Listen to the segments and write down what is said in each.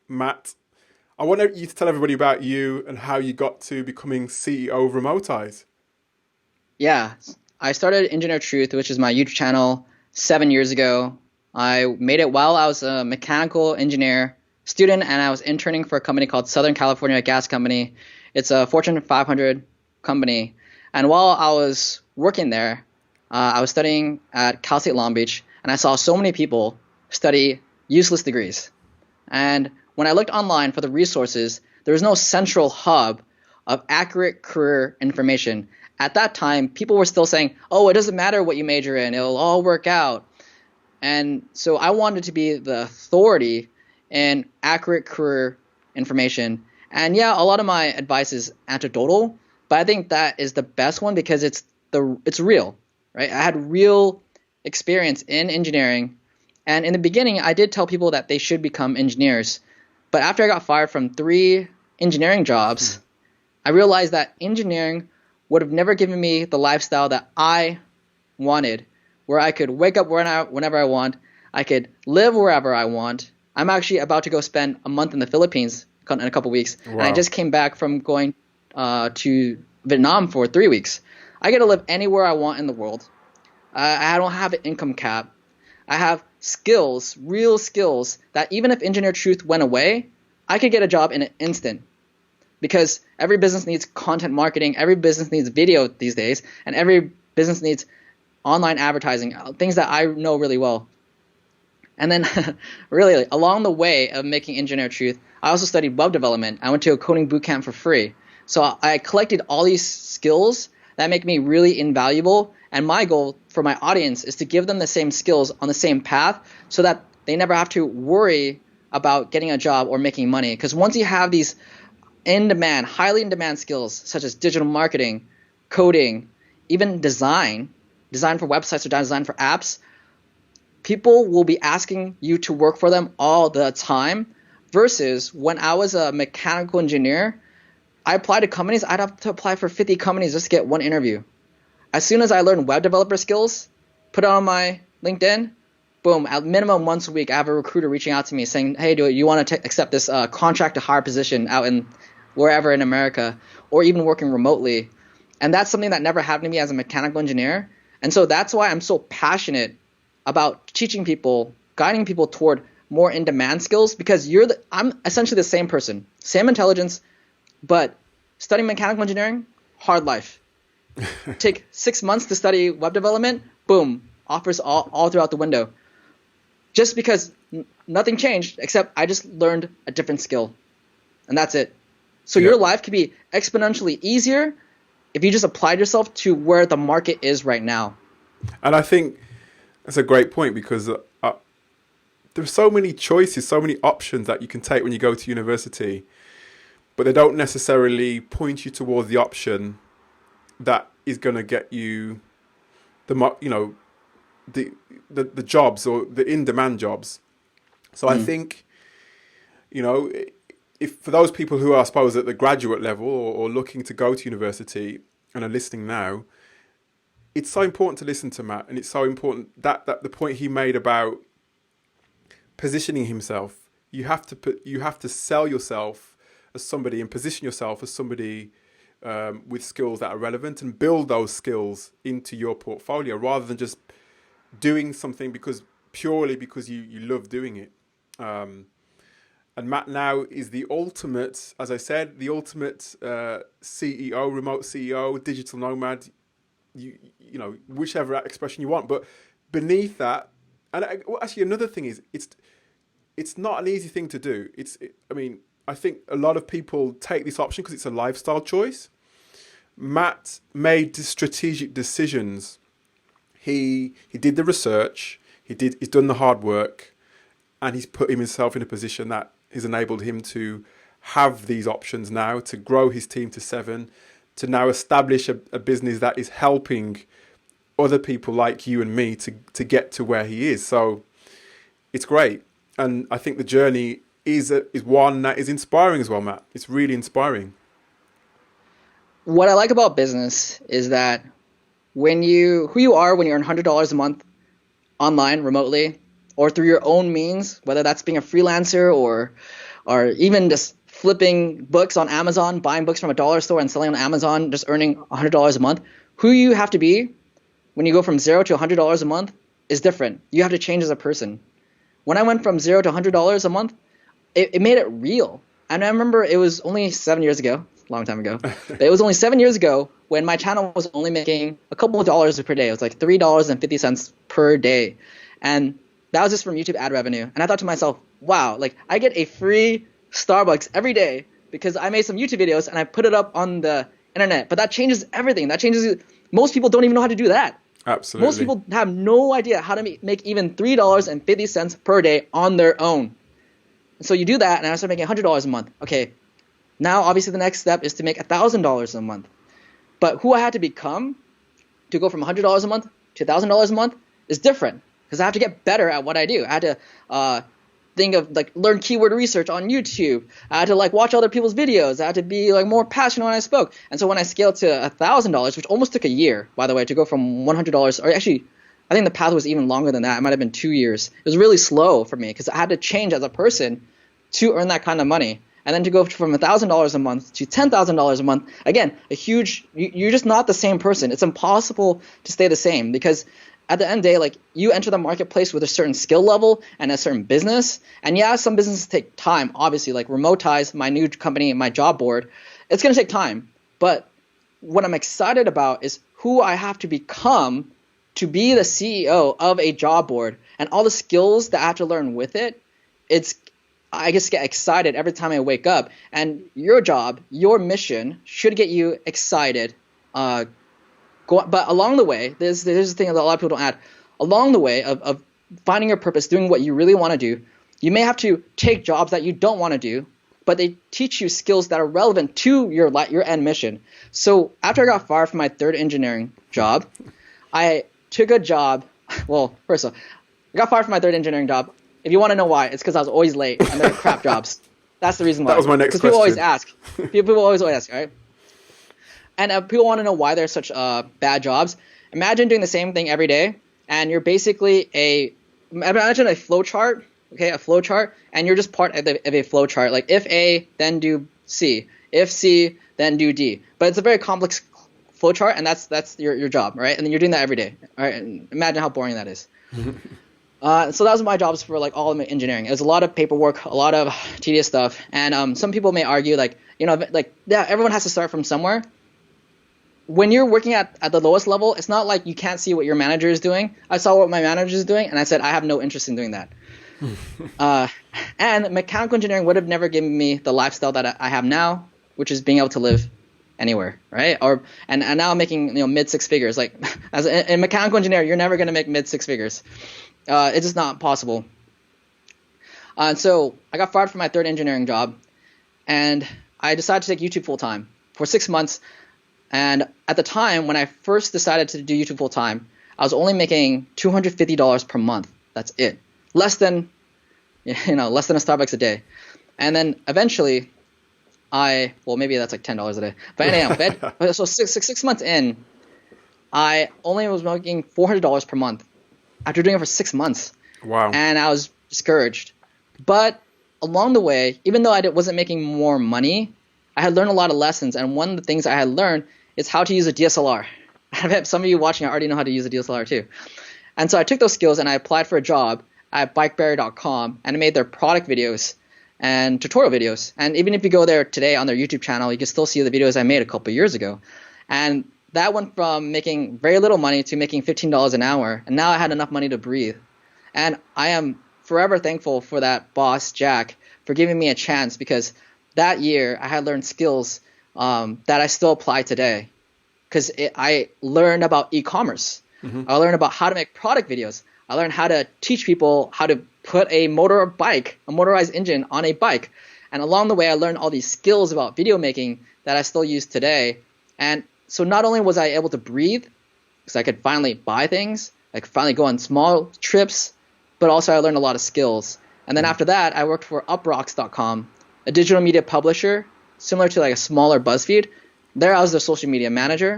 Matt, I want you to tell everybody about you and how you got to becoming CEO of Remote Eyes. Yeah, I started Engineer Truth, which is my YouTube channel, 7 years ago. I made it while I was a mechanical engineer student, and I was interning for a company called Southern California Gas Company. It's a Fortune 500 company. And while I was working there, I was studying at Cal State Long Beach, and I saw so many people study useless degrees. And when I looked online for the resources, there was no central hub of accurate career information. At that time, people were still saying, oh, it doesn't matter what you major in, it'll all work out. And so I wanted to be the authority in accurate career information. And yeah, a lot of my advice is anecdotal, but I think that is the best one because it's real, right? I had real experience in engineering, and in the beginning, I did tell people that they should become engineers. But after I got fired from 3 engineering jobs, I realized that engineering would have never given me the lifestyle that I wanted, where I could wake up whenever I want, I could live wherever I want. I'm actually about to go spend a month in the Philippines in a couple weeks, and I Wow. just came back from going to Vietnam for 3 weeks. I get to live anywhere I want in the world. I don't have an income cap. I have skills, real skills, that even if Engineer Truth went away, I could get a job in an instant. Because every business needs content marketing, every business needs video these days, and every business needs online advertising, things that I know really well. And then really along the way of making Engineer Truth, I also studied web development. I went to a coding bootcamp for free. So I collected all these skills that make me really invaluable. And my goal for my audience is to give them the same skills on the same path so that they never have to worry about getting a job or making money. Because once you have these in-demand, highly in-demand skills such as digital marketing, coding, even design for websites or design for apps, people will be asking you to work for them all the time. Versus when I was a mechanical engineer, I applied to companies. I'd have to apply for 50 companies just to get one interview. As soon as I learned web developer skills, put it on my LinkedIn, boom, at minimum once a week, I have a recruiter reaching out to me saying, hey, do you want to accept this contract to hire position out in wherever in America, or even working remotely? And that's something that never happened to me as a mechanical engineer. And so that's why I'm so passionate about teaching people, guiding people toward more in-demand skills, because I'm essentially the same person, same intelligence, but studying mechanical engineering, hard life. Take 6 months to study web development, boom, offers all throughout the window. Just because nothing changed, except I just learned a different skill. And that's it. So Yeah. your life could be exponentially easier if you just applied yourself to where the market is right now. And I think that's a great point because there's so many choices, so many options that you can take when you go to university, but they don't necessarily point you towards the option that is going to get you the jobs or the in-demand jobs. So I think, if for those people who are, I suppose, at the graduate level or looking to go to university and are listening now, it's so important to listen to Matt, and it's so important that the point he made about positioning himself. You have to sell yourself as somebody and position yourself as somebody with skills that are relevant and build those skills into your portfolio rather than just doing something purely because you love doing it. And Matt now is the ultimate, as I said, the ultimate CEO, remote CEO, digital nomad. You know, whichever expression you want, but beneath that, and actually another thing is it's not an easy thing to do. I think a lot of people take this option because it's a lifestyle choice. Matt made strategic decisions. He did the research. He's done the hard work, and he's put himself in a position that has enabled him to have these options now, to grow his team to 7, to now establish a business that is helping other people like you and me to get to where he is. So it's great. And I think the journey is one that is inspiring as well, Matt. It's really inspiring. What I like about business is that who you are when you earn $100 a month online remotely or through your own means, whether that's being a freelancer or or even just flipping books on Amazon, buying books from a dollar store and selling on Amazon, just earning $100 a month. Who you have to be when you go from $0 to $100 a month is different. You have to change as a person. When I went from $0 to $100 a month, it made it real. And I remember it was only 7 years ago, a long time ago. But it was only 7 years ago when my channel was only making a couple of dollars per day. It was like $3.50 per day. And that was just from YouTube ad revenue. And I thought to myself, wow, like I get a free Starbucks every day because I made some YouTube videos and I put it up on the internet. But that changes everything. Most people don't even know how to do that. Absolutely. Most people have no idea how to make even $3.50 per day on their own. And so you do that, and I start making $100 a month. Okay, now obviously the next step is to make $1,000 a month. But who I had to become to go from $100 a month to $1,000 a month is different because I have to get better at what I do. I had to learn keyword research on YouTube. I had to watch other people's videos. I had to be more passionate when I spoke. And so when I scaled to $1,000, which almost took a year, by the way, to go from $100, or actually, I think the path was even longer than that. It might have been 2 years. It was really slow for me because I had to change as a person to earn that kind of money. And then to go from $1,000 a month to $10,000 a month, again, you're just not the same person. It's impossible to stay the same because at the end of the day, you enter the marketplace with a certain skill level and a certain business. And yeah, some businesses take time, obviously, like Remotize, my new company, my job board. It's going to take time. But what I'm excited about is who I have to become to be the CEO of a job board and all the skills that I have to learn with it. I just get excited every time I wake up. And your job, your mission should get you excited. But along the way, there's the thing that a lot of people don't add. Along the way of finding your purpose, doing what you really want to do, you may have to take jobs that you don't want to do, but they teach you skills that are relevant to your end mission. So after I got fired from my third engineering job, I took a job. Well, first of all, I got fired from my third engineering job. If you want to know why, it's because I was always late and they're crap jobs. That's the reason why. That was my next question. Because people always ask. People always ask, right? And people want to know why they're such bad jobs. Imagine doing the same thing every day, and you're basically imagine a flow chart, okay, a flow chart, and you're just part of a flow chart. Like if A, then do C. If C, then do D. But it's a very complex flow chart, and that's your job, right? And then you're doing that every day, all right? And imagine how boring that is. So that was my jobs for all of my engineering. It was a lot of paperwork, a lot of tedious stuff, and some people may argue yeah, everyone has to start from somewhere. When you're working at the lowest level, it's not like you can't see what your manager is doing. I saw what my manager is doing, and I said I have no interest in doing that. And mechanical engineering would have never given me the lifestyle that I have now, which is being able to live anywhere, right? And now I'm making mid six figures. Like as a mechanical engineer, you're never going to make mid six figures. It's just not possible. And so I got fired from my third engineering job, and I decided to take YouTube full time for 6 months. And at the time when I first decided to do YouTube full time, I was only making $250 per month. That's it. Less than a Starbucks a day. And then eventually maybe that's like $10 a day. But anyhow, so six months in, I only was making $400 per month after doing it for 6 months. Wow. And I was discouraged. But along the way, even though I wasn't making more money, I had learned a lot of lessons. And one of the things I had learned is how to use a DSLR. I bet some of you watching already know how to use a DSLR too. And so I took those skills and I applied for a job at bikeberry.com, and I made their product videos and tutorial videos. And even if you go there today on their YouTube channel, you can still see the videos I made a couple of years ago. And that went from making very little money to making $15 an hour. And now I had enough money to breathe. And I am forever thankful for that boss, Jack, for giving me a chance, because that year I had learned skills that I still apply today. Because I learned about e-commerce. Mm-hmm. I learned about how to make product videos. I learned how to teach people how to put a motorized engine on a bike. And along the way, I learned all these skills about video making that I still use today. And so not only was I able to breathe, because I could finally buy things, I could finally go on small trips, but also I learned a lot of skills. And then after that, I worked for uprocks.com, a digital media publisher, similar to a smaller BuzzFeed. There I was the social media manager.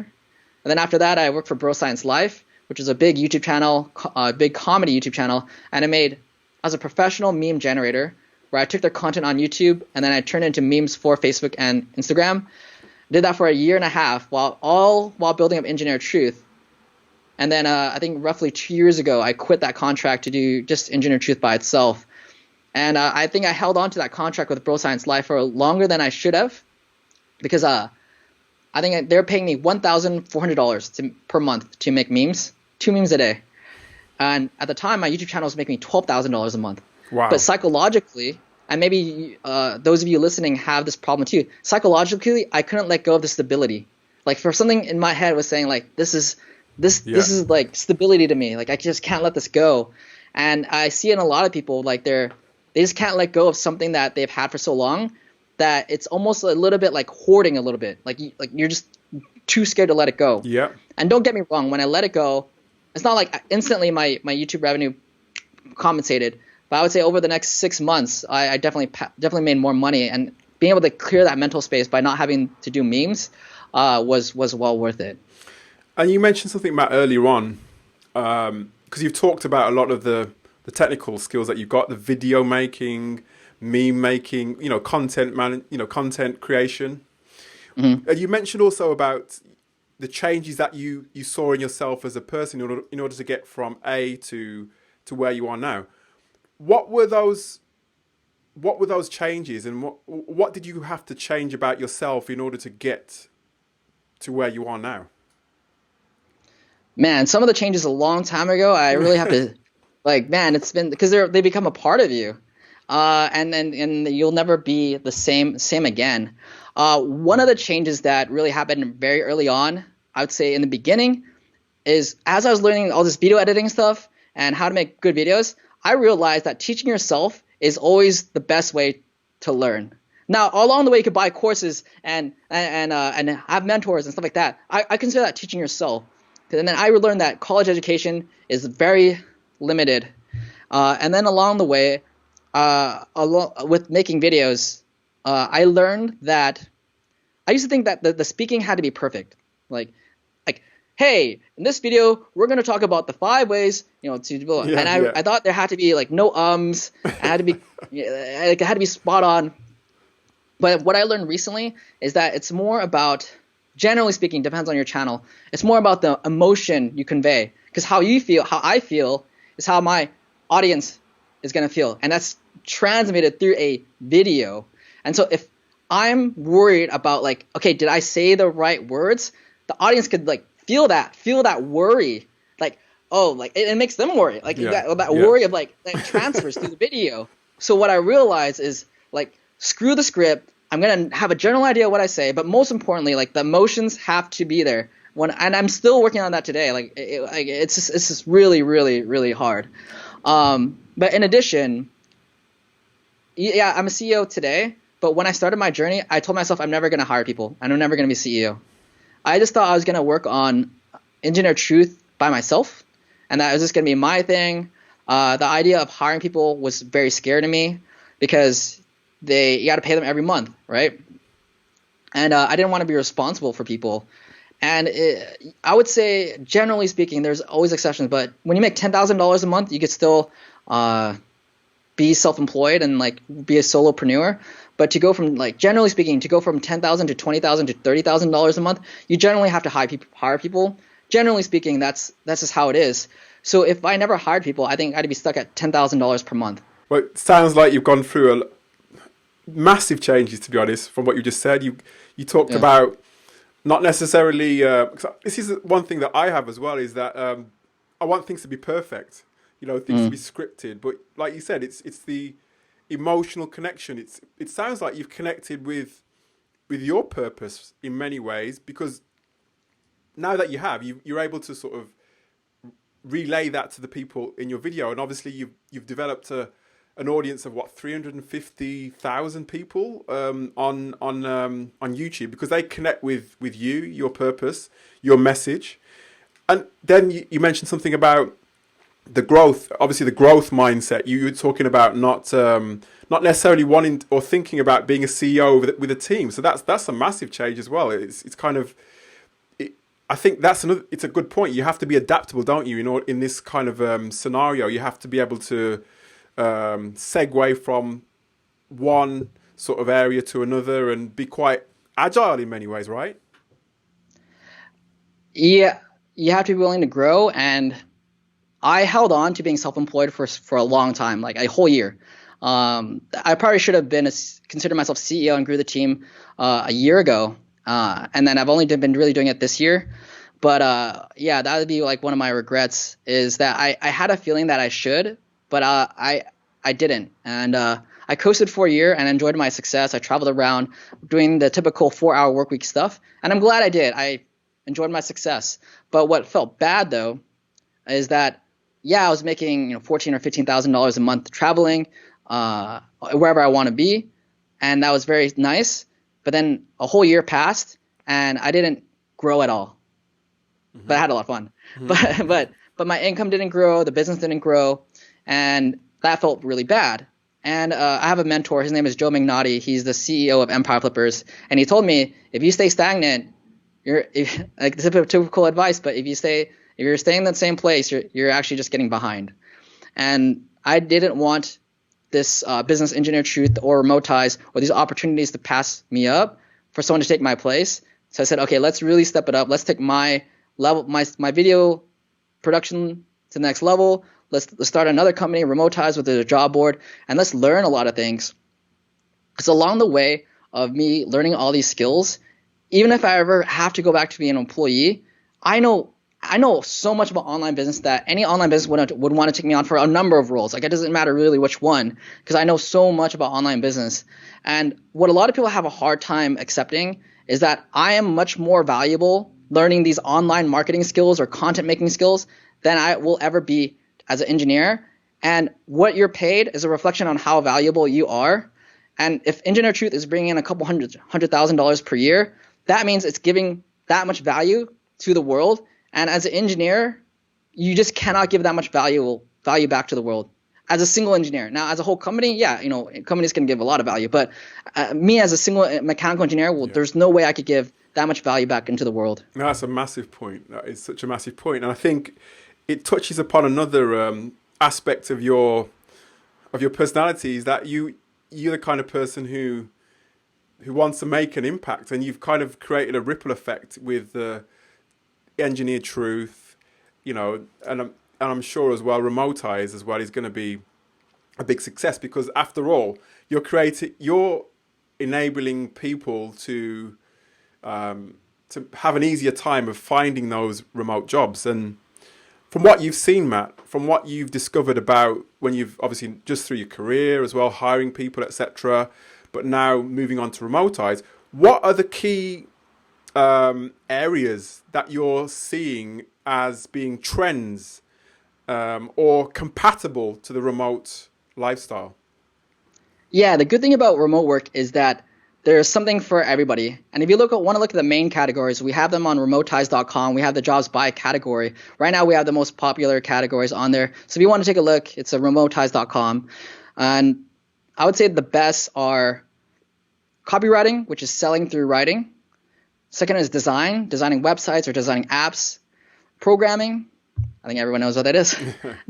And then after that, I worked for Bro Science Life, which is a big YouTube channel, a big comedy YouTube channel. And I was a professional meme generator, where where I took their content on YouTube and then I turned it into memes for Facebook and Instagram. Did that for a year and a half while building up Engineer Truth. And then I think roughly 2 years ago, I quit that contract to do just Engineer Truth by itself. And I think I held on to that contract with Bro Science Live for longer than I should have, because I think they're paying me $1,400 per month to make memes, 2 memes a day. And at the time, my YouTube channel was making me $12,000 a month. Wow. But psychologically, and maybe those of you listening have this problem too, psychologically, I couldn't let go of the stability. Like, for something in my head was saying, like, this is like stability to me. Like, I just can't let this go. And I see in a lot of people, like, they just can't let go of something that they've had for so long that it's almost a little bit like hoarding a little bit. Like you're just too scared to let it go. Yeah. And don't get me wrong, when I let it go, it's not like instantly my YouTube revenue compensated. But I would say over the next 6 months, I definitely made more money, and being able to clear that mental space by not having to do memes was well worth it. And you mentioned something, Matt, earlier on, because you've talked about a lot of the technical skills that you've got, the video making, meme making, content creation. Mm-hmm. And you mentioned also about the changes that you saw in yourself as a person in order to get from A to where you are now. What were those changes, and what did you have to change about yourself in order to get to where you are now? Man, some of the changes a long time ago, I really have to, it's been, because they become a part of you, and you'll never be the same again. One of the changes that really happened very early on, I would say in the beginning, is as I was learning all this video editing stuff and how to make good videos, I realized that teaching yourself is always the best way to learn. Now, along the way, you could buy courses and have mentors and stuff like that. I consider that teaching yourself. And then I learned that college education is very limited. And then along the way, with making videos, I learned that I used to think that the speaking had to be perfect. Like, hey, in this video, we're going to talk about the 5 ways, to do it. And I thought there had to be no ums. It had to be, it had to be spot on. But what I learned recently is that it's more about, generally speaking, depends on your channel, it's more about the emotion you convey. Because how I feel is how my audience is going to feel. And that's transmitted through a video. And so if I'm worried about okay, did I say the right words? The audience could feel that worry. It makes them worry. That worry of that transfers through the video. So what I realized is screw the script. I'm going to have a general idea of what I say, but most importantly, the emotions have to be there. And I'm still working on that today. It's just really, really, really hard. But in addition, I'm a CEO today, but when I started my journey, I told myself I'm never going to hire people, and I'm never going to be CEO. I just thought I was going to work on Engineer Truth by myself, and that was just going to be my thing. The idea of hiring people was very scary to me, because you got to pay them every month, right? And I didn't want to be responsible for people. And I would say, generally speaking, there's always exceptions, but when you make $10,000 a month, you could still be self-employed and be a solopreneur. But to go from generally speaking, to go from $10,000 to $20,000 to $30,000 a month, you generally have to hire people. Generally speaking, that's just how it is. So if I never hired people, I think I'd be stuck at $10,000 per month. Well, it sounds like you've gone through massive changes, to be honest, from what you just said. You talked about not necessarily. This is one thing that I have as well, is that I want things to be perfect. Things to be scripted. But like you said, it's the emotional connection. It sounds like you've connected with your purpose in many ways, because now that you're able to sort of relay that to the people in your video, and obviously you've developed an audience of 350,000 people on YouTube, because they connect with you, your purpose, your message. And then you mentioned something about the growth, obviously the growth mindset. You were talking about not necessarily wanting or thinking about being a CEO with a team. So that's a massive change as well. It's kind of, I think it's a good point. You have to be adaptable, don't you? In this kind of scenario, you have to be able to segue from one sort of area to another and be quite agile in many ways, right? Yeah, you have to be willing to grow, and I held on to being self-employed for a long time, like a whole year. I probably should have considered myself CEO and grew the team a year ago, and then I've only been really doing it this year. But yeah, that would be like one of my regrets, is that I had a feeling that I should, but I didn't, and I coasted for a year and enjoyed my success. I traveled around doing the typical 4-hour work week stuff, and I'm glad I did. I enjoyed my success. But what felt bad though is that, yeah, I was making $14,000 or $15,000 a month traveling wherever I want to be, and that was very nice. But then a whole year passed, and I didn't grow at all. Mm-hmm. But I had a lot of fun. Mm-hmm. But my income didn't grow, the business didn't grow, and that felt really bad. And I have a mentor. His name is Joe Magnotti. He's the CEO of Empire Flippers, and he told me, if you stay stagnant, like, this is typical advice, but if you're staying in the same place, you're actually just getting behind. And I didn't want this business engineer truth or remote ties or these opportunities to pass me up for someone to take my place. So I said, okay, let's really step it up. Let's take my level, my video production to the next level. Let's start another company, remote ties with a job board, and let's learn a lot of things. Because along the way of me learning all these skills, even if I ever have to go back to being an employee, I know so much about online business that any online business would want to take me on for a number of roles. Like, it doesn't matter really which one, because I know so much about online business. And what a lot of people have a hard time accepting is that I am much more valuable learning these online marketing skills or content making skills than I will ever be as an engineer. And what you're paid is a reflection on how valuable you are. And if Engineer Truth is bringing in a couple $100,000 per year, that means it's giving that much value to the world. And as an engineer, you just cannot give that much value back to the world as a single engineer. Now, as a whole company, yeah, companies can give a lot of value. But me as a single mechanical engineer, there's no way I could give that much value back into the world. No, that's a massive point. That is such a massive point. And I think it touches upon another aspect of your personality, is that you're the kind of person who wants to make an impact, and you've kind of created a ripple effect with Engineered Truth, and I'm sure as well Remotize as well is going to be a big success, because after all, you're enabling people to have an easier time of finding those remote jobs. And from what you've seen, Matt, from what you've discovered about when you've obviously just through your career as well, hiring people, etc., but now moving on to Remotize, what are the key areas that you're seeing as being trends or compatible to the remote lifestyle? Yeah, the good thing about remote work is that there's something for everybody. And if you want to look at the main categories, we have them on remotize.com. We have the jobs by category. Right now, we have the most popular categories on there. So if you want to take a look, it's at remotize.com. And I would say the best are copywriting, which is selling through writing. Second is designing websites or designing apps. Programming, I think everyone knows what that is.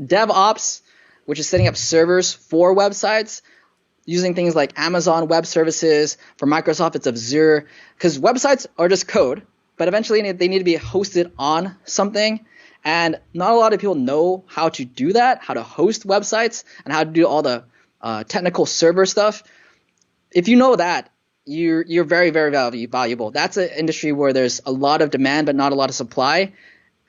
DevOps, which is setting up servers for websites, using things like Amazon Web Services. For Microsoft, it's Azure, because websites are just code, but eventually they need to be hosted on something. And not a lot of people know how to do that, how to host websites and how to do all the technical server stuff. If you know that, you're very, very valuable. That's an industry where there's a lot of demand but not a lot of supply.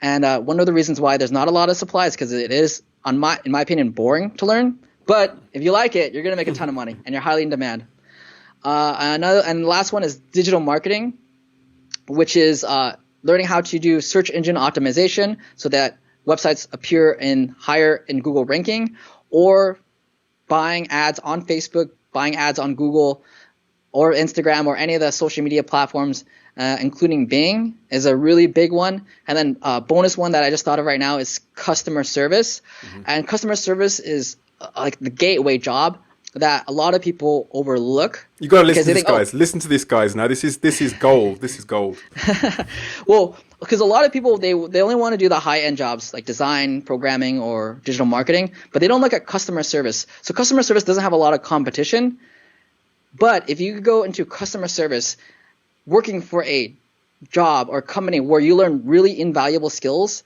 And one of the reasons why there's not a lot of supply is because it is, in my opinion, boring to learn. But if you like it, you're going to make a ton of money, and you're highly in demand. And the last one is digital marketing, which is learning how to do search engine optimization so that websites appear higher in Google ranking, or buying ads on Facebook, buying ads on Google or Instagram or any of the social media platforms, including Bing, is a really big one. And then bonus one that I just thought of right now is customer service. Mm-hmm. And customer service is like the gateway job that a lot of people overlook. You got to listen to this, guys. Listen to this, guys. Now this is gold. This is gold. Well, because a lot of people they only want to do the high end jobs like design, programming, or digital marketing, but they don't look at customer service. So customer service doesn't have a lot of competition, But if you go into customer service, working for a job or company where you learn really invaluable skills,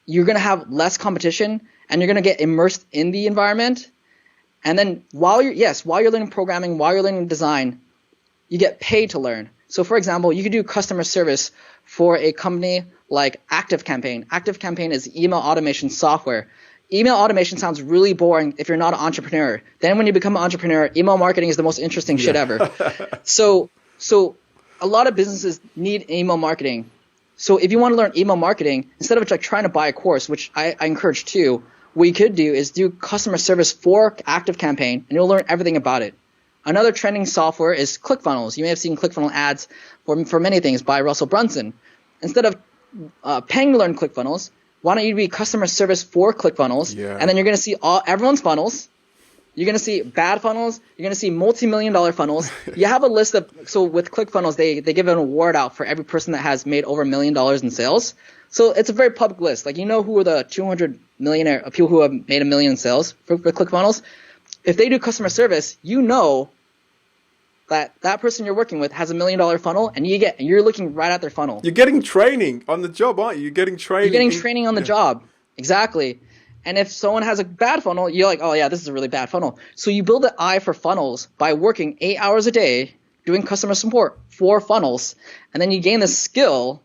you're going to have less competition and you're going to get immersed in the environment. And then while you're learning programming, while you're learning design, you get paid to learn. So for example, you could do customer service for a company like ActiveCampaign. ActiveCampaign is email automation software. Email automation sounds really boring if you're not an entrepreneur. Then when you become an entrepreneur, email marketing is the most interesting shit ever. So a lot of businesses need email marketing. So if you want to learn email marketing, instead of like trying to buy a course, which I encourage too, what you could do is do customer service for ActiveCampaign, and you'll learn everything about it. Another trending software is ClickFunnels. You may have seen ClickFunnels ads for many things by Russell Brunson. Instead of paying to learn ClickFunnels, why don't you be customer service for ClickFunnels? Yeah. And then you're going to see everyone's funnels. You're going to see bad funnels. You're going to see multi-million-dollar funnels. You have a list of – so with ClickFunnels, they give an award out for every person that has made over $1 million in sales. So it's a very public list. Like, you know who are the 200 millionaire people who have made $1 million in sales for ClickFunnels? If they do customer service, you know that person you're working with has $1 million funnel, and you're looking right at their funnel. You're getting training on the job, aren't you? You're getting training on the job. Exactly. And if someone has a bad funnel, you're like, oh yeah, this is a really bad funnel. So you build an eye for funnels by working 8 hours a day doing customer support for funnels, and then you gain the skill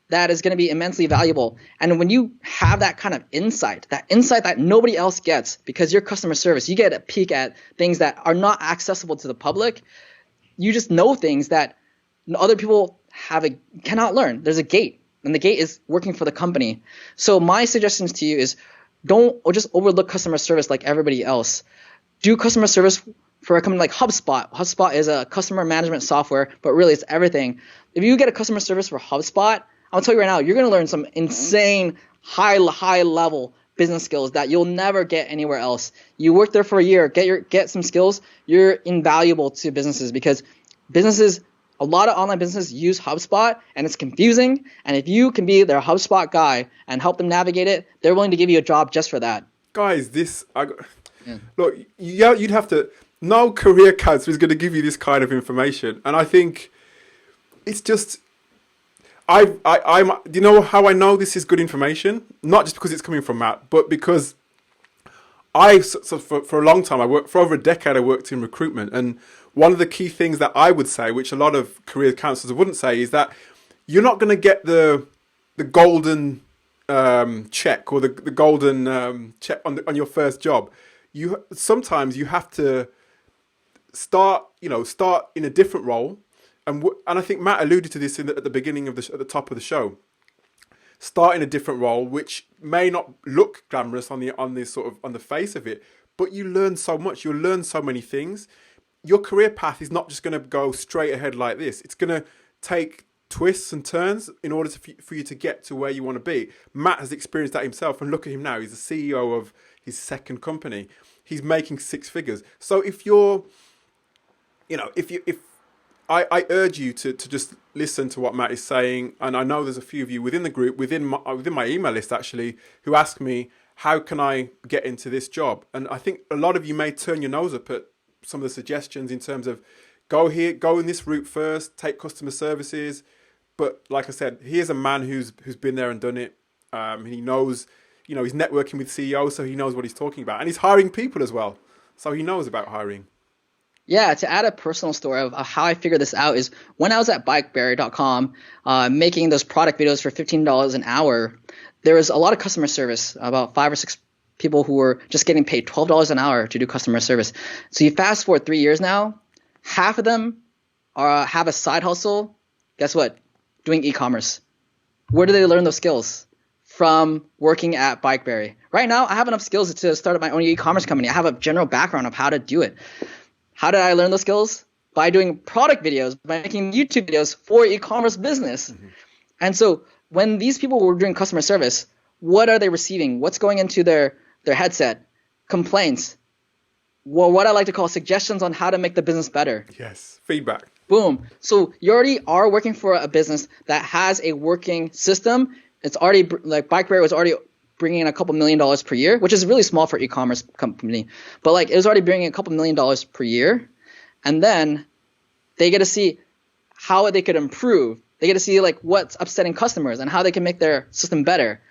that is going to be immensely valuable. And when you have that kind of insight that nobody else gets, because you're customer service, you get a peek at things that are not accessible to the public. You just know things that other people cannot learn. There's a gate, and the gate is working for the company. So my suggestions to you is don't just overlook customer service like everybody else. Do customer service for a company like HubSpot. HubSpot is a customer management software, but really it's everything. If you get a customer service for HubSpot, I'll tell you right now, you're going to learn some insane high level business skills that you'll never get anywhere else. You work there for a year, get some skills, you're invaluable to businesses, because a lot of online businesses use HubSpot, and it's confusing. And if you can be their HubSpot guy and help them navigate it, they're willing to give you a job just for that. Guys, look, you'd have to. No career counselor is going to give you this kind of information, and I think it's just. Do you know how I know this is good information? Not just because it's coming from Matt, but because for a long time, for over a decade, I worked in recruitment. And one of the key things that I would say, which a lot of career counselors wouldn't say, is that you're not going to get the golden check or the golden check on your first job. Sometimes you have to start in a different role. And I think Matt alluded to this at the beginning at the top of the show. Start in a different role, which may not look glamorous on the face of it, but you learn so much. You'll learn so many things. Your career path is not just going to go straight ahead like this. It's going to take twists and turns in order for you to get to where you want to be. Matt has experienced that himself, and look at him now. He's the CEO of his second company. He's making 6 figures. So I urge you to just listen to what Matt is saying. And I know there's a few of you within the group, within my email list actually, who ask me, how can I get into this job? And I think a lot of you may turn your nose up at some of the suggestions in terms of go in this route first, take customer services. But like I said, here's a man who's been there and done it. He knows, he's networking with CEOs, so he knows what he's talking about. And he's hiring people as well. So he knows about hiring. Yeah, to add a personal story of how I figured this out is when I was at bikeberry.com making those product videos for $15 an hour, there was a lot of customer service, about 5 or 6 people who were just getting paid $12 an hour to do customer service. So you fast forward 3 years now, half of them have a side hustle. Guess what? Doing e-commerce. Where do they learn those skills? From working at BikeBerry. Right now, I have enough skills to start up my own e-commerce company. I have a general background of how to do it. How did I learn those skills? By doing product videos, by making YouTube videos for e-commerce business. Mm-hmm. And so when these people were doing customer service, what are they receiving? What's going into their headset? Complaints. Well, what I like to call suggestions on how to make the business better. Yes, feedback. Boom. So you already are working for a business that has a working system. It's already like BikeBerry was already bringing in a couple $1 million per year, which is really small for e-commerce company. But it was already bringing in a couple $1 million per year. and then they get to see how they could improve. They get to see like what's upsetting customers and how they can make their system better.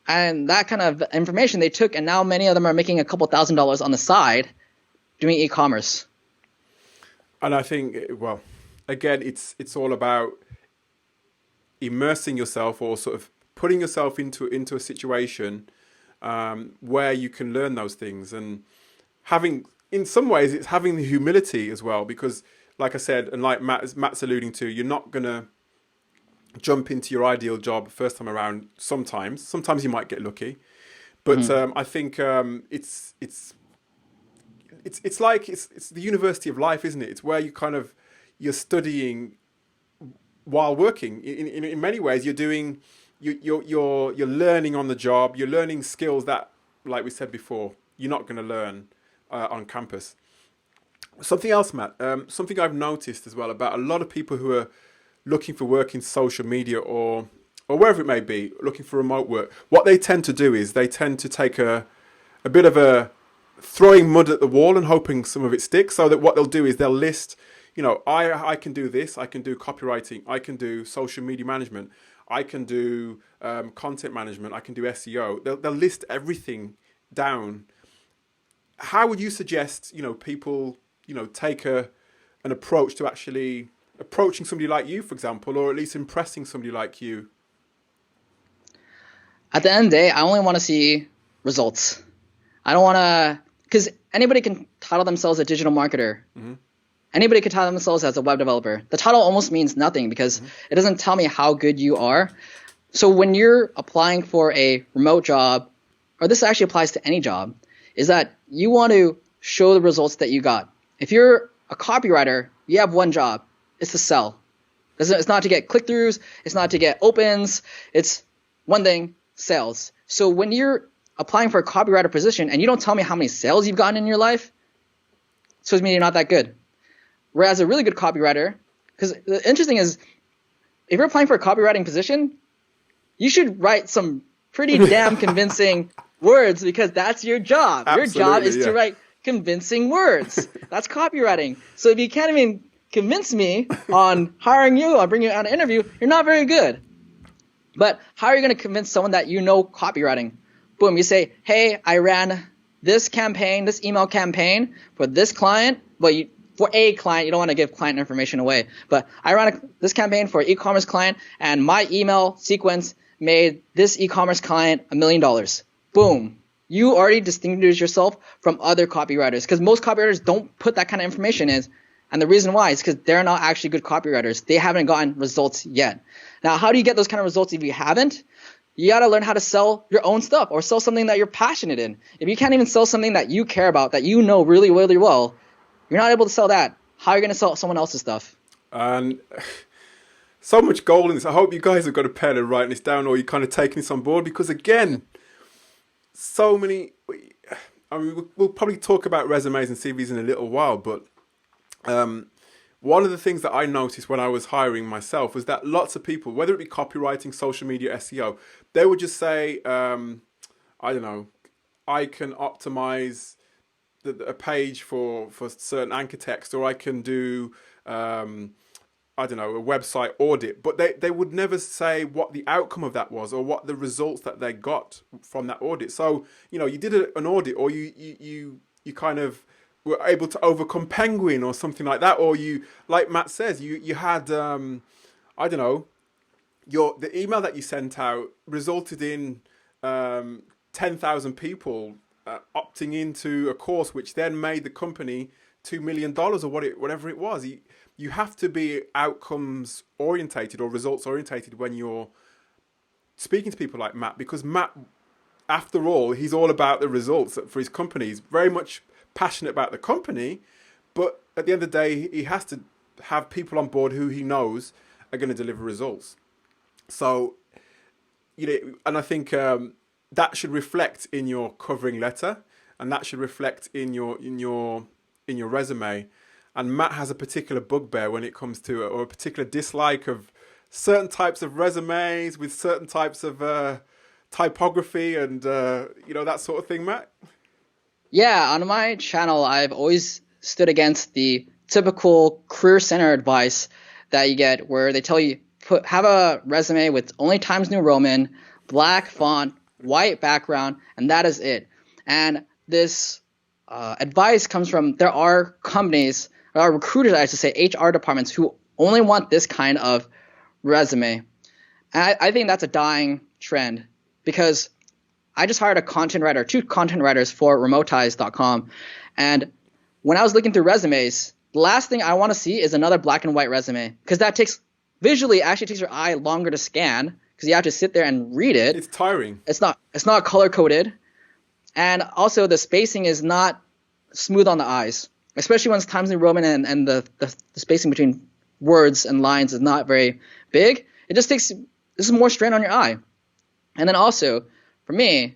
And that kind of information they took, and now many of them are making a couple $1,000s on the side doing e-commerce. And I think, well, again, it's all about immersing yourself, or sort of putting yourself into a situation where you can learn those things, and having, in some ways, it's having the humility as well, because like I said, and like Matt's alluding to, you're not gonna jump into your ideal job first time around. Sometimes you might get lucky, but I think it's like it's the university of life, isn't it? It's where you're studying while working. In many ways, you're learning on the job. You're learning skills that, like we said before, you're not going to learn on campus. Something else, Matt. Something I've noticed as well about a lot of people who are looking for work in social media or wherever it may be, looking for remote work. What they tend to do is they tend to take a bit of a throwing mud at the wall and hoping some of it sticks. So that what they'll do is they'll list, I can do this, I can do copywriting, I can do social media management, I can do content management, I can do SEO. They'll list everything down. How would you suggest, people, take an approach to actually approaching somebody like you, for example, or at least impressing somebody like you? At the end of the day, I only want to see results. I don't want to, because anybody can title themselves a digital marketer. Mm-hmm. Anybody can title themselves as a web developer. The title almost means nothing because it doesn't tell me how good you are. So when you're applying for a remote job, or this actually applies to any job, is that you want to show the results that you got. If you're a copywriter, you have one job. It's to sell. It's not to get click-throughs. It's not to get opens. It's one thing, sales. So when you're applying for a copywriter position and you don't tell me how many sales you've gotten in your life, it shows me you're not that good. Whereas a really good copywriter, because the interesting is, if you're applying for a copywriting position, you should write some pretty damn convincing words, because that's your job. Absolutely, your job is to write convincing words. That's copywriting. So if you can't even convince me on hiring you or bringing you on an interview, you're not very good. But how are you going to convince someone that copywriting? Boom, you say, hey, I ran this campaign, this email campaign for this client, but for a client, you don't want to give client information away. But I ran this campaign for an e-commerce client, and my email sequence made this e-commerce client $1 million. Boom. You already distinguish yourself from other copywriters, because most copywriters don't put that kind of information in. And the reason why is because they're not actually good copywriters. They haven't gotten results yet. Now, how do you get those kind of results if you haven't? You got to learn how to sell your own stuff, or sell something that you're passionate in. If you can't even sell something that you care about, that you know really, really well, you're not able to sell that. How are you going to sell someone else's stuff? And so much gold in this. I hope you guys have got a pen and writing this down, or you're kind of taking this on board, because again, so many, we'll probably talk about resumes and CVs in a little while, but one of the things that I noticed when I was hiring myself was that lots of people, whether it be copywriting, social media, SEO, they would just say, I don't know, I can optimize a page for certain anchor text, or I can do, I don't know, a website audit. But they would never say what the outcome of that was, or what the results that they got from that audit. So, you did an audit, or you kind of were able to overcome Penguin or something like that, or you, like Matt says, you had I don't know, the email that you sent out resulted in 10,000 people opting into a course, which then made the company $2 million or whatever it was. You have to be outcomes orientated or results orientated when you're speaking to people like Matt, because Matt, after all, he's all about the results for his company. He's very much passionate about the company, but at the end of the day, he has to have people on board who he knows are going to deliver results. So, and I think that should reflect in your covering letter, and that should reflect in your resume. And Matt has a particular bugbear when it comes to, or a particular dislike of certain types of resumes with certain types of typography and that sort of thing, Matt. Yeah, on my channel, I've always stood against the typical career center advice that you get where they tell you have a resume with only Times New Roman, black font, white background, and that is it. And this advice comes from, there are companies, there are recruiters, I should say, HR departments who only want this kind of resume. And I think that's a dying trend, because I just hired two content writers for remotize.com. And when I was looking through resumes, the last thing I want to see is another black and white resume, because that visually actually takes your eye longer to scan, because you have to sit there and read it. It's tiring. It's not color coded. And also the spacing is not smooth on the eyes, especially when it's Times New Roman and the spacing between words and lines is not very big. It just this is more strain on your eye. And then also, for me,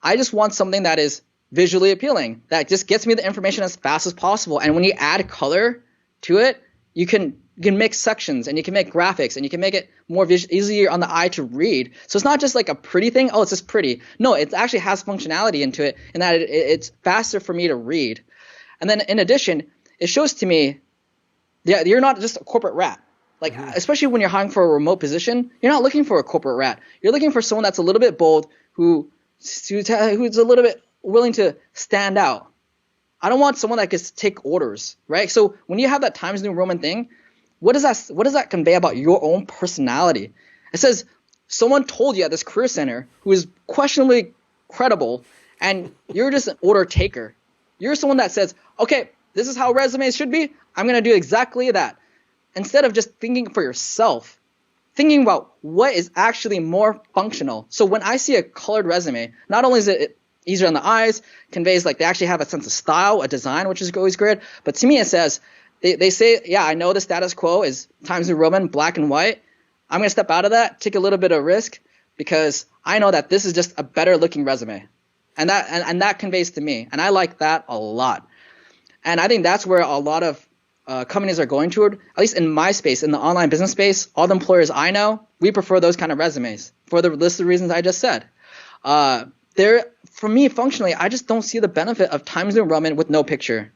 I just want something that is visually appealing, that just gets me the information as fast as possible. And when you add color to it, you can make sections, and you can make graphics, and you can make it more easier on the eye to read. So it's not just like a pretty thing. Oh, it's just pretty. No, it actually has functionality into it, in that it's faster for me to read. And then in addition, it shows to me that you're not just a corporate rat. Like, especially when you're hiring for a remote position, you're not looking for a corporate rat. You're looking for someone that's a little bit bold, who's a little bit willing to stand out. I don't want someone that can take orders, right? So when you have that Times New Roman thing, what does that convey about your own personality? It says someone told you at this career center who is questionably credible, and you're just an order taker. You're someone that says, okay, this is how resumes should be. I'm going to do exactly that. Instead of just thinking for yourself, thinking about what is actually more functional. So when I see a colored resume, not only is it easier on the eyes, conveys like they actually have a sense of style, a design, which is always great. But to me, it says, they say, yeah, I know the status quo is Times New Roman, black and white. I'm going to step out of that, take a little bit of risk, because I know that this is just a better looking resume. And that conveys to me. And I like that a lot. And I think that's where a lot of companies are going toward, at least in my space, in the online business space. All the employers I know, we prefer those kind of resumes for the list of reasons I just said. For me, functionally, I just don't see the benefit of Times New Roman with no picture.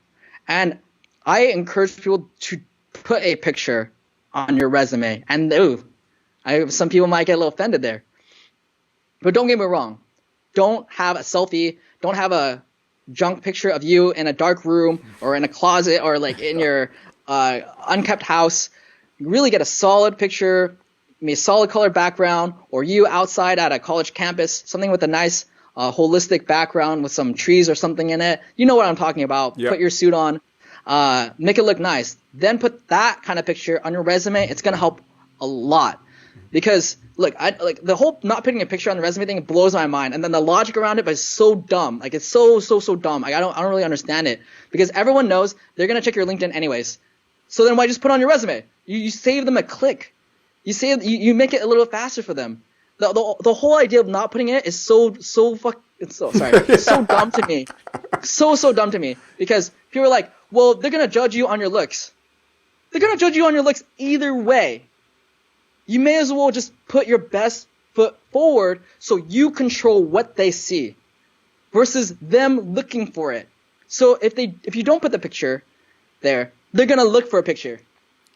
And I encourage people to put a picture on your resume. And some people might get a little offended there. But don't get me wrong. Don't have a selfie. Don't have a junk picture of you in a dark room or in a closet or like in your unkept house. Really get a solid picture, maybe a solid color background, or you outside at a college campus, something with a nice holistic background with some trees or something in it. You know what I'm talking about. Yep. Put your suit on, make it look nice. Then put that kind of picture on your resume. It's going to help a lot. Because look, the whole not putting a picture on the resume thing blows my mind, and then the logic around it is so dumb. Like, it's so dumb. Like, I don't really understand it, because everyone knows they're gonna check your LinkedIn anyways. So then why just put on your resume? You save them a click. You make it a little faster for them. The whole idea of not putting it is so dumb to me. So dumb to me, because people are like, well, they're gonna judge you on your looks. They're gonna judge you on your looks either way. You may as well just put your best foot forward so you control what they see versus them looking for it. So if you don't put the picture there, they're going to look for a picture.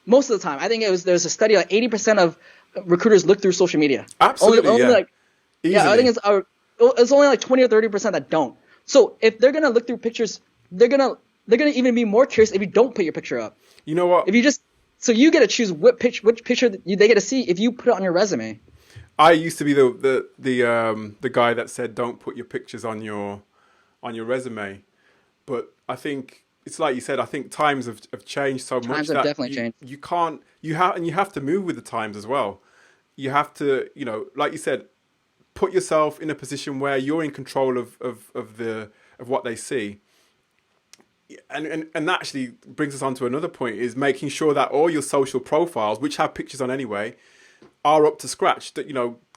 Most of the time. I think there's a study like 80% of recruiters look through social media. Absolutely, I think it's only like 20 or 30% that don't. So if they're going to look through pictures, they're going to even be more curious if you don't put your picture up. You know what? So you get to choose which picture they get to see if you put it on your resume. I used to be the guy that said don't put your pictures on your resume, but I think it's like you said. I think times have changed so much. Times have definitely changed. You have to move with the times as well. You have to, like you said, put yourself in a position where you're in control of what they see. And that actually brings us on to another point, is making sure that all your social profiles, which have pictures on anyway, are up to scratch. That,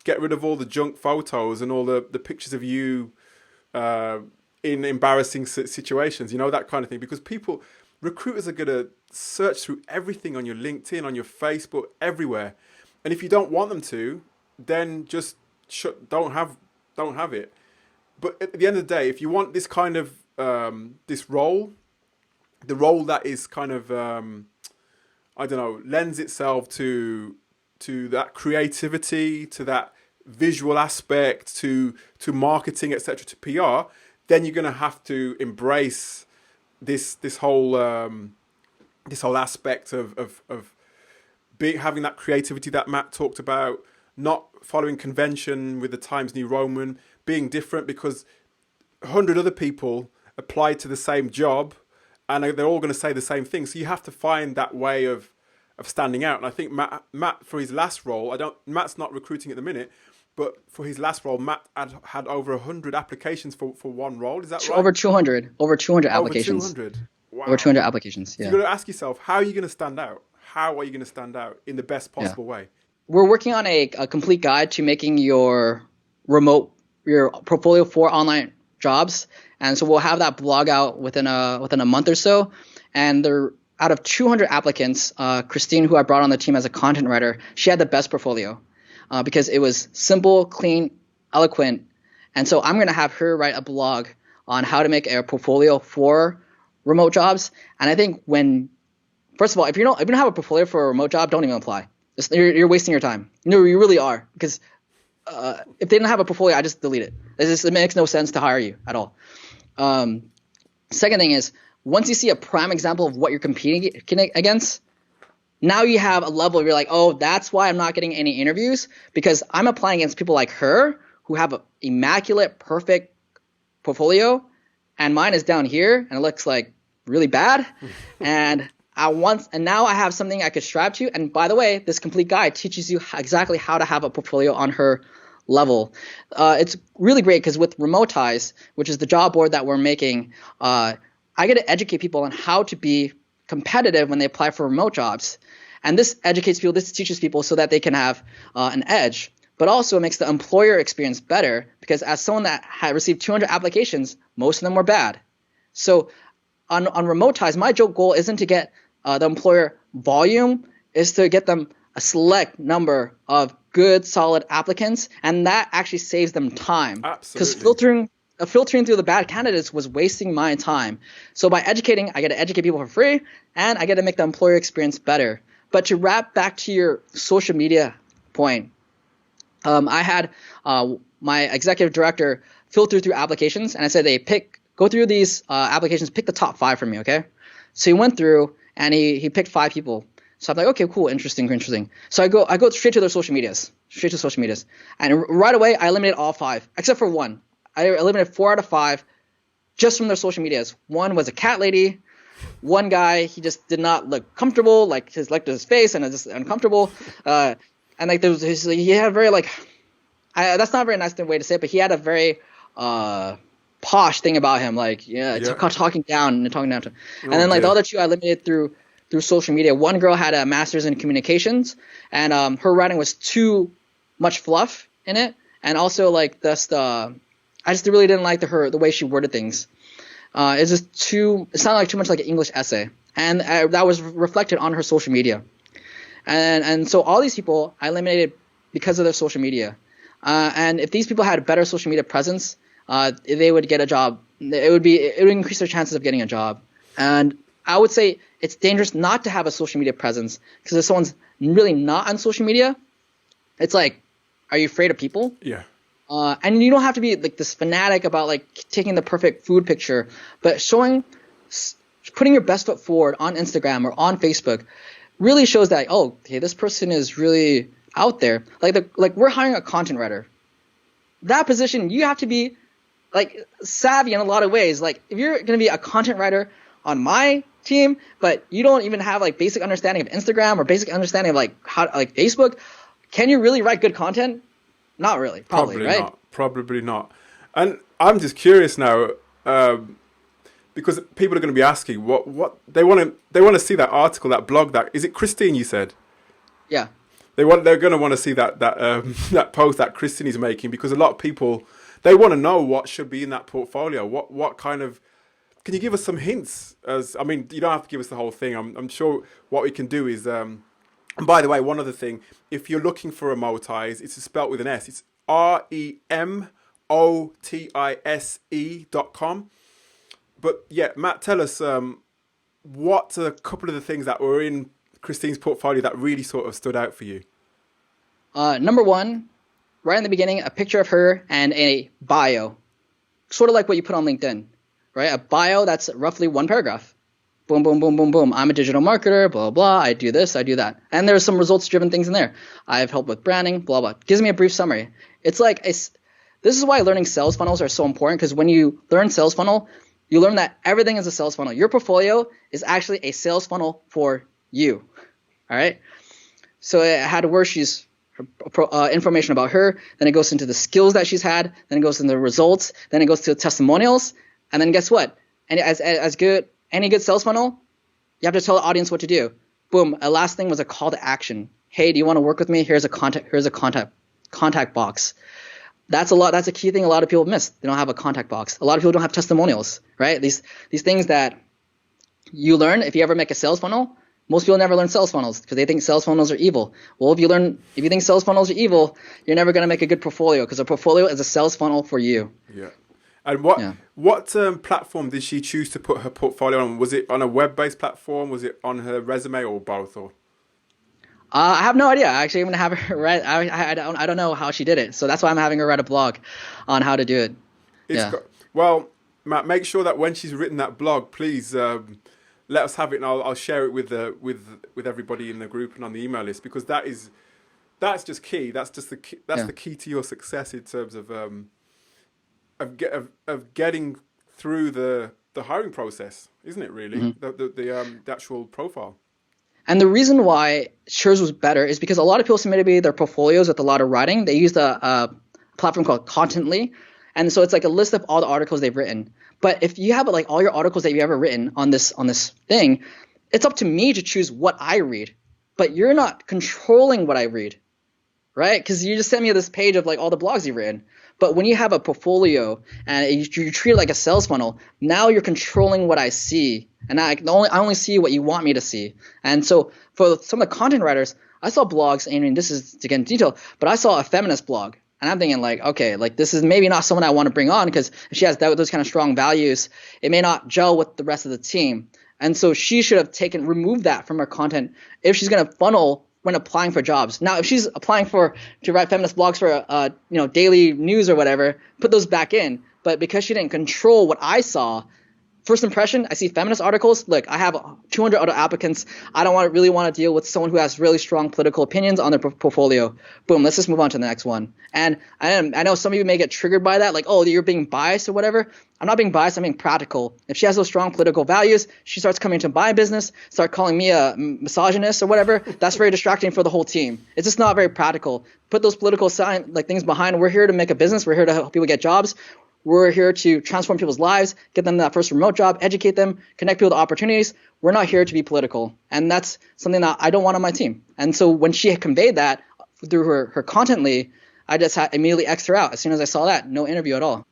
get rid of all the junk photos and all the pictures of you in embarrassing situations, that kind of thing. Because recruiters are going to search through everything on your LinkedIn, on your Facebook, everywhere. And if you don't want them to, then just don't have it. But at the end of the day, if you want this kind of this role, the role that is kind of I don't know, lends itself to that creativity, to that visual aspect, to marketing, etc., to PR, then you're going to have to embrace this whole aspect of having that creativity that Matt talked about, not following convention with the Times New Roman, being different, because 100 other people applied to the same job and they're all going to say the same thing. So you have to find that way of standing out. And I think Matt for his last role, Matt's not recruiting at the minute, but for his last role, Matt had over 100 applications for one role. Is that right? Over 200 applications. Over 200. Wow. Over 200 applications. Yeah. So you've got to ask yourself, how are you going to stand out? How are you going to stand out in the best possible way? We're working on a complete guide to making your portfolio for online jobs, and so we'll have that blog out within a month or so. And out of 200 applicants, Christine, who I brought on the team as a content writer, she had the best portfolio because it was simple, clean, eloquent. And so I'm going to have her write a blog on how to make a portfolio for remote jobs. And I think first of all, if you don't have a portfolio for a remote job, don't even apply. You're wasting your time. No, you really are, because if they don't have a portfolio, I just delete it. It makes no sense to hire you at all. Second thing is, once you see a prime example of what you're competing against, now you have a level where you're like, oh, that's why I'm not getting any interviews, because I'm applying against people like her who have an immaculate, perfect portfolio, and mine is down here and it looks like really bad. and now I have something I could strive to. And by the way, this complete guide teaches you exactly how to have a portfolio on her level. It's really great because with Remotize, which is the job board that we're making, I get to educate people on how to be competitive when they apply for remote jobs. And this educates people, this teaches people so that they can have an edge. But also it makes the employer experience better, because as someone that had received 200 applications, most of them were bad. So on Remotize, my goal isn't to get the employer volume, is to get them a select number of good, solid applicants, and that actually saves them time. Absolutely. Because filtering through the bad candidates was wasting my time. So by educating, I get to educate people for free, and I get to make the employer experience better. But to wrap back to your social media point, I had my executive director filter through applications, and I said, go through these applications, pick the top 5 for me, okay? So he went through, and he picked 5 people. So I'm like, okay, cool, interesting. So I go straight to social medias, and right away I eliminated all 5 except for one. I eliminated 4 out of 5 just from their social medias. One was a cat lady. One guy, he just did not look comfortable, like his face, and it was just uncomfortable. And like he had a very that's not a very nice way to say it, but he had a very posh thing about him, talking down to him. And then the other 2 I eliminated through social media. One girl had a master's in communications, and her writing was too much fluff in it, and also I just really didn't like the way she worded things. It sounded like too much like an English essay, and that was reflected on her social media. And so all these people I eliminated because of their social media. And if these people had a better social media presence, they would get a job. It would increase their chances of getting a job. And I would say it's dangerous not to have a social media presence, because if someone's really not on social media, it's like, are you afraid of people? Yeah. And you don't have to be this fanatic about taking the perfect food picture, but putting your best foot forward on Instagram or on Facebook really shows that, oh, okay, this person is really out there. We're hiring a content writer. That position, you have to be savvy in a lot of ways. If you're going to be a content writer on my team, but you don't even have basic understanding of Instagram or basic understanding of how Facebook, can you really write good content? Not really, probably right? Not. Probably not. And I'm just curious now, because people are going to be asking what they want to see that article, that blog. That is it, Christine? You said. Yeah. They're going to want to see that that post that Christine is making, because a lot of people, they want to know what should be in that portfolio. What kind of, can you give us some hints? You don't have to give us the whole thing. I'm sure what we can do is. And by the way, one other thing, if you're looking for Remotize, it's spelt with an S. It's REMOTISE.com. But yeah, Matt, tell us what are a couple of the things that were in Christine's portfolio that really sort of stood out for you? Number one, right in the beginning, a picture of her and a bio, sort of like what you put on LinkedIn, right? A bio that's roughly one paragraph. Boom, boom, boom, boom, boom. I'm a digital marketer, blah, blah. I do this, I do that. And there's some results-driven things in there. I've helped with branding, blah, blah. Gives me a brief summary. It's like, this is why learning sales funnels are so important, because when you learn sales funnel, you learn that everything is a sales funnel. Your portfolio is actually a sales funnel for you, all right? So it had where she's information about her, then it goes into the skills that she's had, then it goes into the results, then it goes to testimonials, and then guess what? And any good sales funnel, you have to tell the audience what to do. Boom. A last thing was a call to action. Hey, do you want to work with me? Here's a contact box. That's a key thing a lot of people miss. They don't have a contact box. A lot of people don't have testimonials, right? These things that you learn if you ever make a sales funnel. Most people never learn sales funnels because they think sales funnels are evil. Well, if you think sales funnels are evil, you're never going to make a good portfolio, because a portfolio is a sales funnel for you. Yeah. And what platform did she choose to put her portfolio on? Was it on a web-based platform? Was it on her resume, or both? Or I have no idea. I actually even have her write. I don't know how she did it. So that's why I'm having her write a blog on how to do it. Well, Matt, make sure that when she's written that blog, please let us have it, and I'll share it with everybody in the group and on the email list, because that's just key. That's just the key to your success in terms of getting through the hiring process, isn't it? Really, the actual profile. And the reason why hers was better is because a lot of people submitted their portfolios with a lot of writing. They used a platform called Contently, and so it's like a list of all the articles they've written. But if you have like all your articles that you've ever written on this thing, it's up to me to choose what I read. But you're not controlling what I read, right? Because you just sent me this page of like all the blogs you've written. But when you have a portfolio and you treat it like a sales funnel, now you're controlling what I see, and I only see what you want me to see. And so for some of the content writers, I saw blogs, and this is to get into detail, but I saw a feminist blog. And I'm thinking like, okay, like this is maybe not someone I want to bring on, because if she has those kind of strong values, it may not gel with the rest of the team. And so she should have removed that from her content if she's going to funnel when applying for jobs. Now, if she's applying to write feminist blogs for daily news or whatever, put those back in. But because she didn't control what I saw, first impression, I see feminist articles. Look, I have 200 other applicants. I don't really want to deal with someone who has really strong political opinions on their portfolio. Boom, let's just move on to the next one. And I know some of you may get triggered by that, like, oh, you're being biased or whatever. I'm not being biased. I'm being practical. If she has those strong political values, she starts coming to my business, start calling me a misogynist or whatever. That's very distracting for the whole team. It's just not very practical. Put those political things behind. We're here to make a business. We're here to help people get jobs. We're here to transform people's lives, get them that first remote job, educate them, connect people to opportunities. We're not here to be political. And that's something that I don't want on my team. And so when she conveyed that through her Contently, I just immediately X'd her out. As soon as I saw that, no interview at all.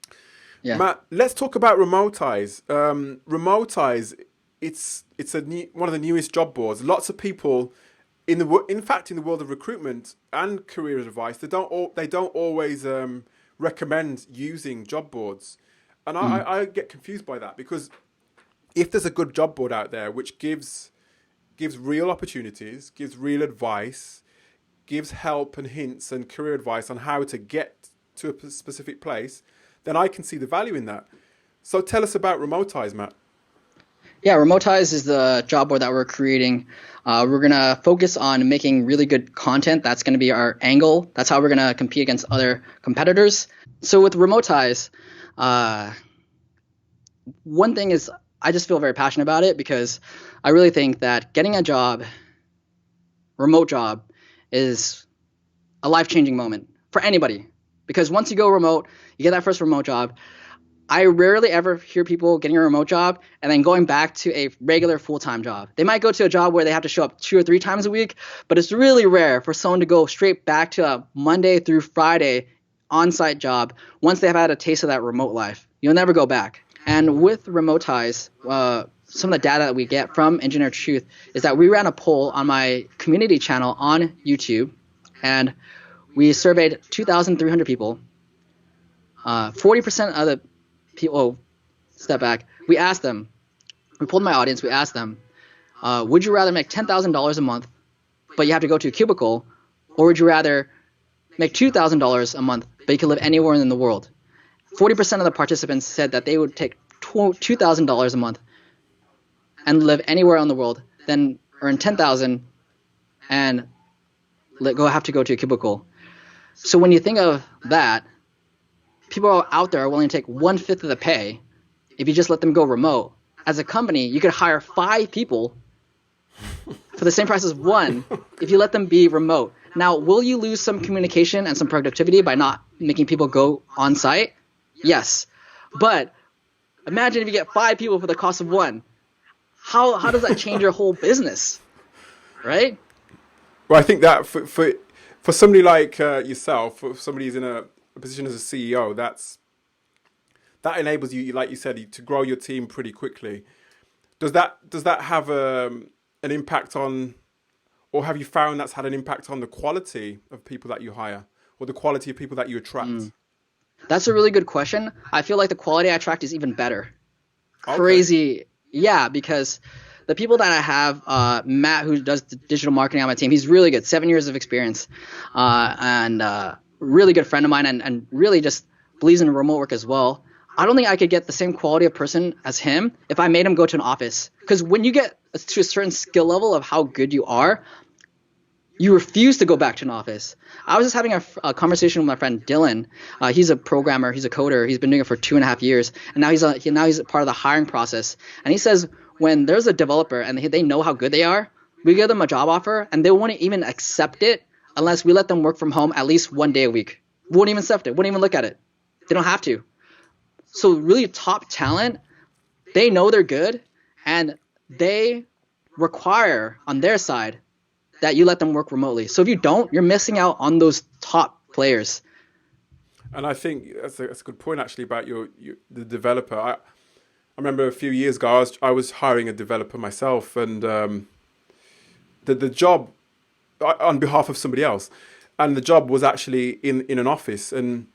Yeah. Matt, let's talk about Remotize. Remotize, it's one of the newest job boards. Lots of people, in the world of recruitment and career advice, they don't always recommend using job boards, and I get confused by that, because if there's a good job board out there which gives real opportunities, gives real advice, gives help and hints and career advice on how to get to a specific place, then I can see the value in that. So tell us about Remotize, Matt. Yeah, Remotize is the job board that we're creating. We're going to focus on making really good content. That's going to be our angle. That's how we're going to compete against other competitors. So with Remotize, one thing is I just feel very passionate about it, because I really think that getting a remote job, is a life-changing moment for anybody. Because once you go remote, you get that first remote job. I rarely ever hear people getting a remote job and then going back to a regular full-time job. They might go to a job where they have to show up 2 or 3 times a week, but it's really rare for someone to go straight back to a Monday through Friday on-site job once they've had a taste of that remote life. You'll never go back. And with Remotize, some of the data that we get from Engineer Truth is that we ran a poll on my community channel on YouTube, and we surveyed 2,300 people. 40% of the people, step back, we asked them, we pulled my audience, we asked them, would you rather make $10,000 a month, but you have to go to a cubicle, or would you rather make $2,000 a month, but you can live anywhere in the world? 40% of the participants said that they would take $2,000 a month and live anywhere in the world, then earn $10,000 and have to go to a cubicle. So when you think of that, people out there are willing to take 1/5 of the pay if you just let them go remote. As a company, you could hire 5 people for the same price as 1 if you let them be remote. Now, will you lose some communication and some productivity by not making people go on site? Yes. But imagine if you get 5 people for the cost of 1. How does that change your whole business? Right? Well, I think that for somebody like yourself, for somebody who's in a position as a CEO, that enables you, like you said, to grow your team pretty quickly. Does that have an impact on, or have you found that's had an impact on the quality of people that you hire, or the quality of people that you attract? That's a really good question. I feel like the quality I attract is even better. Okay. Crazy. Yeah, because the people that I have, Matt, who does the digital marketing on my team, he's really good, 7 years of experience, and really good friend of mine, and really just believes in remote work as well. I don't think I could get the same quality of person as him if I made him go to an office. Because when you get to a certain skill level of how good you are, you refuse to go back to an office. I was just having a conversation with my friend Dylan. He's a programmer. He's a coder. He's been doing it for 2.5 years, and now he's a part of the hiring process. And he says when there's a developer and they know how good they are, we give them a job offer, and they won't even accept it unless we let them work from home at least 1 day a week. Won't even accept it. Won't even look at it. They don't have to. So really top talent, they know they're good, and they require on their side that you let them work remotely. So if you don't, you're missing out on those top players. And I think that's a good point actually about the developer. I remember a few years ago I was hiring a developer myself, and the job on behalf of somebody else, and the job was actually in an office. And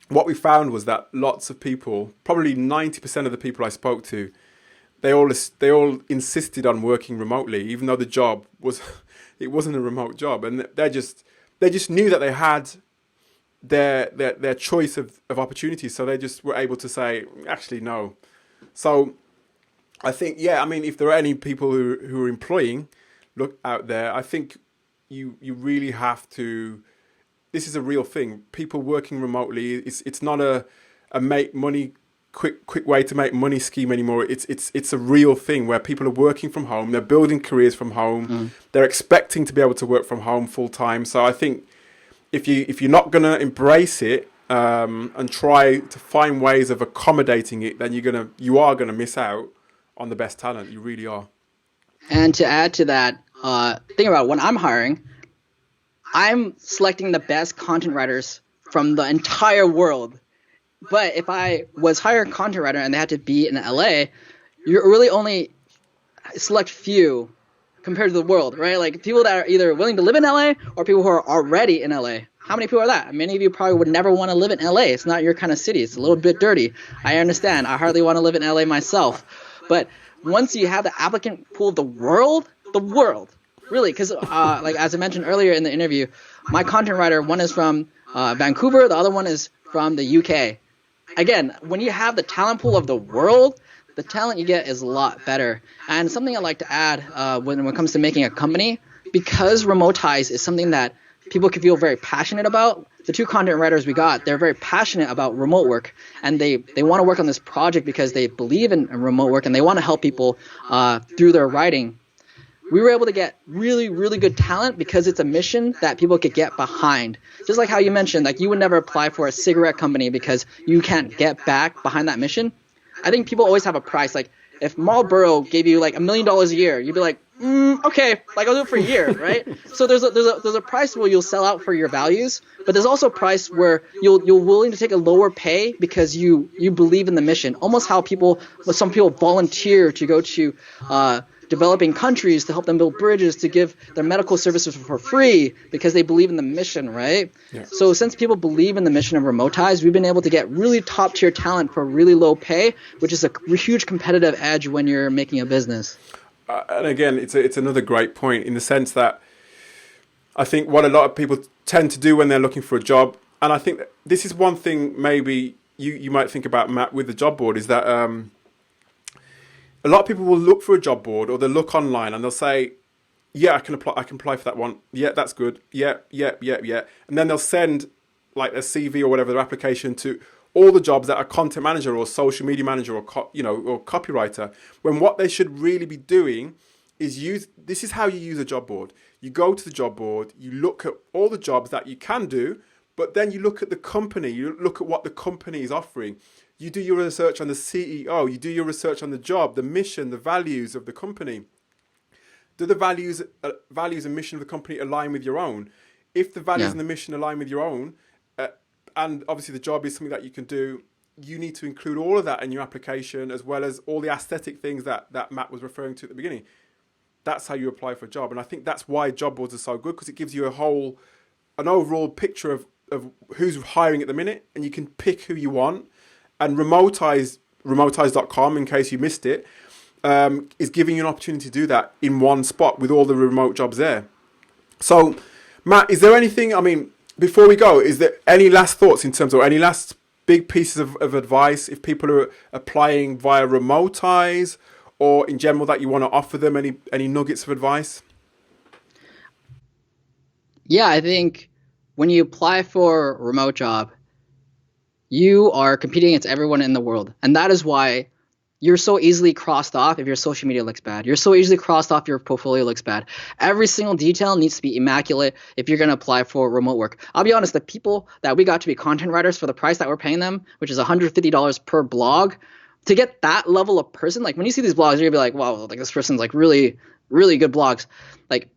what we found was that lots of people, probably 90% of the people I spoke to, they all insisted on working remotely, even though the job wasn't a remote job, and they just knew that they had their choice of opportunities, so they just were able to say, actually no. So I think, if there are any people who are employing out there, I think you really have to. This is a real thing. People working remotely, it's not a make money quick way to make money scheme anymore. It's a real thing where people are working from home. They're building careers from home. They're expecting to be able to work from home full time. So I think if you're not going to embrace it and try to find ways of accommodating it, then you are gonna miss out on the best talent. You really are. And to add to that, think about when I'm hiring, I'm selecting the best content writers from the entire world. But if I was hiring a content writer and they had to be in LA, you really only select few compared to the world, right? Like people that are either willing to live in LA or people who are already in LA. How many people are that? Many of you probably would never want to live in LA. It's not your kind of city. It's a little bit dirty. I understand. I hardly want to live in LA myself. But once you have the applicant pool of the world, really, because like as I mentioned earlier in the interview, my content writer, one is from Vancouver, the other one is from the UK. Again, when you have the talent pool of the world, the talent you get is a lot better. And something I'd like to add when it comes to making a company, because Remotize is something that people can feel very passionate about. The 2 content writers we got, they're very passionate about remote work, and they want to work on this project because they believe in remote work and they want to help people through their writing. We were able to get really, really good talent because it's a mission that people could get behind. Just like how you mentioned, like you would never apply for a cigarette company because you can't get back behind that mission. I think people always have a price. Like if Marlboro gave you like $1 million a year, you'd be like, okay, like I'll do it for a year, right? So there's a price where you'll sell out for your values, but there's also a price where you're willing to take a lower pay because you believe in the mission. Almost how some people volunteer to go to developing countries to help them build bridges, to give their medical services for free because they believe in the mission, right? Yeah. So since people believe in the mission of Remotize, we've been able to get really top tier talent for really low pay, which is a huge competitive edge when you're making a business. And again, it's another great point in the sense that I think what a lot of people tend to do when they're looking for a job, and I think that this is one thing maybe you might think about, Matt, with the job board, is that a lot of people will look for a job board or they'll look online and they'll say, yeah, I can apply for that one. Yeah, that's good. Yeah. And then they'll send like a CV or whatever, their application to all the jobs that are content manager or social media manager or or copywriter, when what they should really be doing is this is how you use a job board. You go to the job board, you look at all the jobs that you can do, but then you look at the company, you look at what the company is offering. You do your research on the CEO, you do your research on the job, the mission, the values of the company. Do the values and mission of the company align with your own? If the values and the mission align with your own, and obviously the job is something that you can do, you need to include all of that in your application, as well as all the aesthetic things that Matt was referring to at the beginning. That's how you apply for a job. And I think that's why job boards are so good, because it gives you an overall picture of who's hiring at the minute, and you can pick who you want. And remotize.com, in case you missed it, is giving you an opportunity to do that in one spot with all the remote jobs there. So, Matt, is there anything, before we go, is there any last thoughts in terms of any last big pieces of advice if people are applying via Remotize, or in general that you want to offer them any nuggets of advice? Yeah, I think when you apply for a remote job, you are competing against everyone in the world. And that is why you're so easily crossed off if your social media looks bad. You're so easily crossed off if your portfolio looks bad. Every single detail needs to be immaculate if you're going to apply for remote work. I'll be honest, the people that we got to be content writers for the price that we're paying them, which is $150 per blog, to get that level of person, like when you see these blogs, you're going to be like, wow, like this person's like really, really good blogs. Like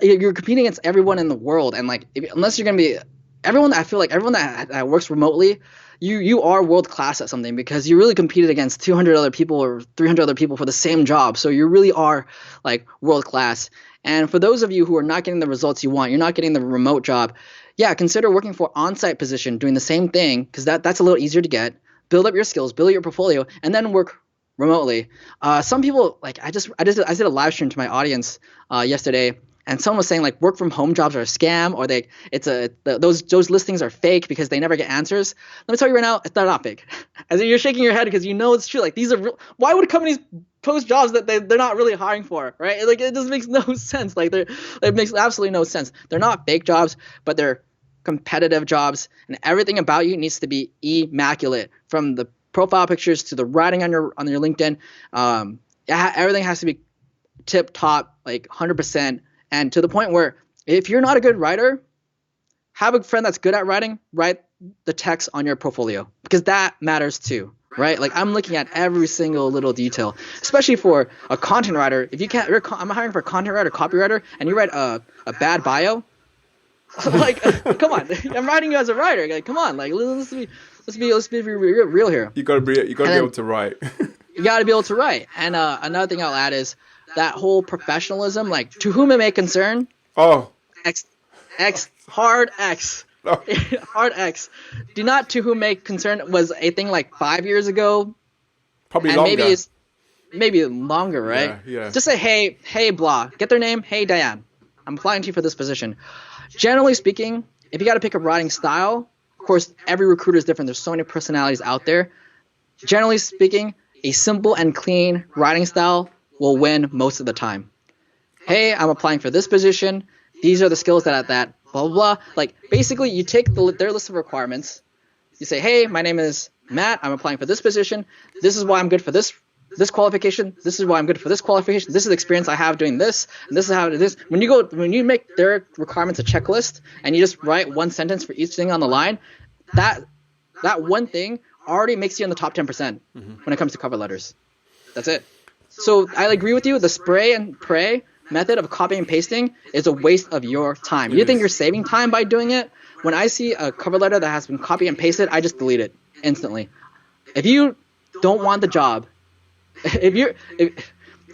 you're competing against everyone in the world. And like, unless you're going to be everyone that works remotely, you are world class at something, because you really competed against 200 other people or 300 other people for the same job. So you really are like world class. And for those of you who are not getting the results you want, you're not getting the remote job, consider working for on-site position, doing the same thing, because that's a little easier to get. Build up your skills, build your portfolio, and then work remotely. Some people, like I did a live stream to my audience yesterday. And someone was saying like work from home jobs are a scam, or those listings are fake because they never get answers. Let me tell you right now, they're not fake. As you're shaking your head because you know it's true. Like these are real. Why would companies post jobs that they're not really hiring for, right? Like it just makes no sense. Like it makes absolutely no sense. They're not fake jobs, but they're competitive jobs, and everything about you needs to be immaculate, from the profile pictures to the writing on your LinkedIn. Everything has to be tip top, like 100%. And to the point where if you're not a good writer, have a friend that's good at writing, write the text on your portfolio, because that matters too, right? Like I'm looking at every single little detail, especially for a content writer. If you can't, I'm hiring for a content writer, copywriter, and you write a bad bio, like come on, I'm writing you as a writer. Like come on, like let's be real here. You gotta be able to write. You gotta be able to write. And another thing I'll add is that whole professionalism, like to whom it may concern. Oh. Hard X. Oh. Hard X. Do not to whom may concern was a thing like 5 years ago. Probably and longer. Maybe longer, right? Yeah. Just say, hey, blah. Get their name. Hey, Diane. I'm applying to you for this position. Generally speaking, if you got to pick a writing style, of course, every recruiter is different. There's so many personalities out there. Generally speaking, a simple and clean writing style will win most of the time. Hey, I'm applying for this position. These are the skills that blah, blah, blah. Like, basically, you take their list of requirements. You say, hey, my name is Matt. I'm applying for this position. This is why I'm good for this qualification. This is why I'm good for this qualification. This is the experience I have doing this. And this is how it is. When you make their requirements a checklist and you just write one sentence for each thing on the line, that one thing already makes you in the top 10% when it comes to cover letters. That's it. So I agree with you. The spray and pray method of copying and pasting is a waste of your time. You think you're saving time by doing it? When I see a cover letter that has been copied and pasted, I just delete it instantly. If you don't want the job, if you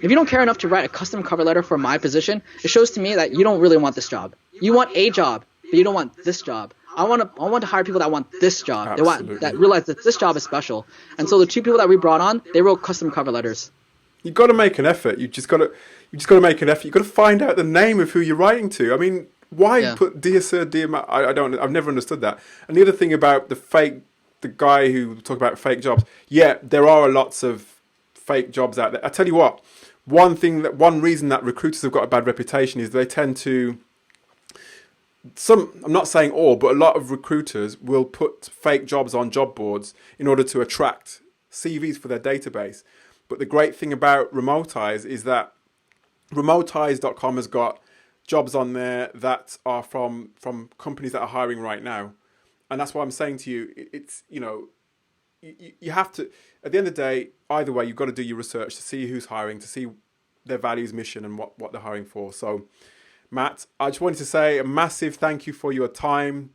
don't care enough to write a custom cover letter for my position, it shows to me that you don't really want this job. You want a job, but you don't want this job. I want to hire people that want this job. Absolutely. They want that realize that this job is special. And so the two people that we brought on, they wrote custom cover letters. You've got to make an effort. You just got to make an effort. You've got to find out the name of who you're writing to. I mean, why Yeah. put dear sir, dear Matt? I don't. I've never understood that. And the other thing about the guy who talked about fake jobs. Yeah, there are lots of fake jobs out there. I tell you what. One reason that recruiters have got a bad reputation is they tend to. I'm not saying all, but a lot of recruiters will put fake jobs on job boards in order to attract CVs for their database. But the great thing about Remotize is that Remotize.com has got jobs on there that are from companies that are hiring right now. And that's why I'm saying to you, it's, you have to, at the end of the day, either way, you've got to do your research to see who's hiring, to see their values, mission, and what they're hiring for. So, Matt, I just wanted to say a massive thank you for your time.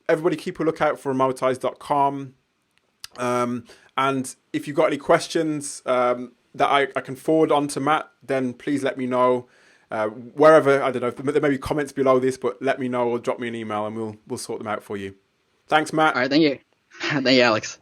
Everybody keep a lookout for remotize.com. And if you've got any questions that I can forward on to Matt, then please let me know. Wherever, I don't know, there may be comments below this, but let me know or drop me an email and we'll sort them out for you. Thanks, Matt. All right. Thank you. Thank you, Alex.